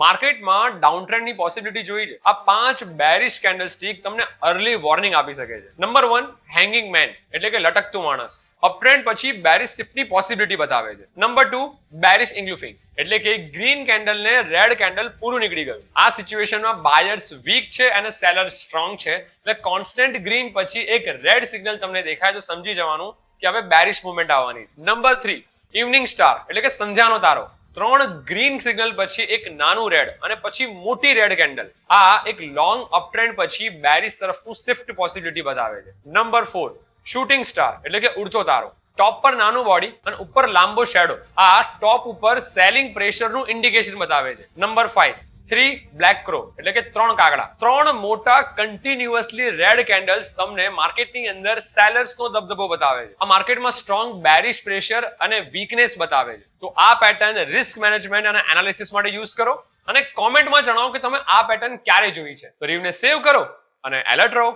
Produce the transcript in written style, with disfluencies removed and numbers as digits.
માર્કેટમાં down ટ્રેન્ડની possibility જોઈ છે. આ 5 બેરિશ કેન્ડલસ્ટિક તમને અર્લી વોર્નિંગ આપી શકે છે. નંબર 1 હેંગિંગ મેન એટલે કે લટકતું માણસ, અપટ્રેન્ડ પછી બેરિશ શિફ્ટની પોસિબિલિટી બતાવે છે. નંબર 2 બેરિશ ઇંગ્લુફિંગ એટલે કે ગ્રીન કેન્ડલ ને રેડ કેન્ડલ પૂરું નીકળી ગયું. આ સિચ્યુએશનમાં બાયર્સ વીક છે અને સેલર્સ સ્ટ્રોંગ છે, એટલે કોન્સ્ટન્ટ ગ્રીન પછી એક રેડ સિગ્નલ તમને દેખાય તો સમજી જવાનું કે હવે બેરિશ મુવમેન્ટ આવવાની. નંબર 3 ઇવનિંગ સ્ટાર એટલે કે સંધ્યાનો તારો, 3 ગ્રીન સિગ્નલ પછી એક નાનું રેડ અને પછી મોટી રેડ કેન્ડલ. આ એક લોંગ અપટ્રેન્ડ પછી બેરિશ તરફનું શિફ્ટ પોસિબિલિટી બતાવે છે. નંબર 4 શૂટિંગ સ્ટાર એટલે કે ઉડતો તારો, ટોપ પર નાનું બોડી અને ઉપર લાંબો શેડો. આ ટોપ ઉપર સેલિંગ પ્રેશરનું ઇન્ડિકેશન બતાવે છે. નંબર 5 3 બ્લેક ક્રો એટલે કે 3 કાગડા. 3 મોટા કન્ટિન્યુઅસલી રેડ કેન્ડલ્સ તમને માર્કેટની અંદર સેલર્સનો દબદબો બતાવે છે. આ માર્કેટમાં સ્ટ્રોંગ બેરિશ પ્રેશર અને વીકનેસ બતાવે છે. તો આ પેટર્ન રિસ્ક મેનેજમેન્ટ અને એનાલિસિસ માટે યુઝ કરો અને કોમેન્ટમાં જણાવો કે તમે આ પેટર્ન ક્યારે જોઈ છે. તો રીવને સેવ કરો અને એલર્ટ રહો.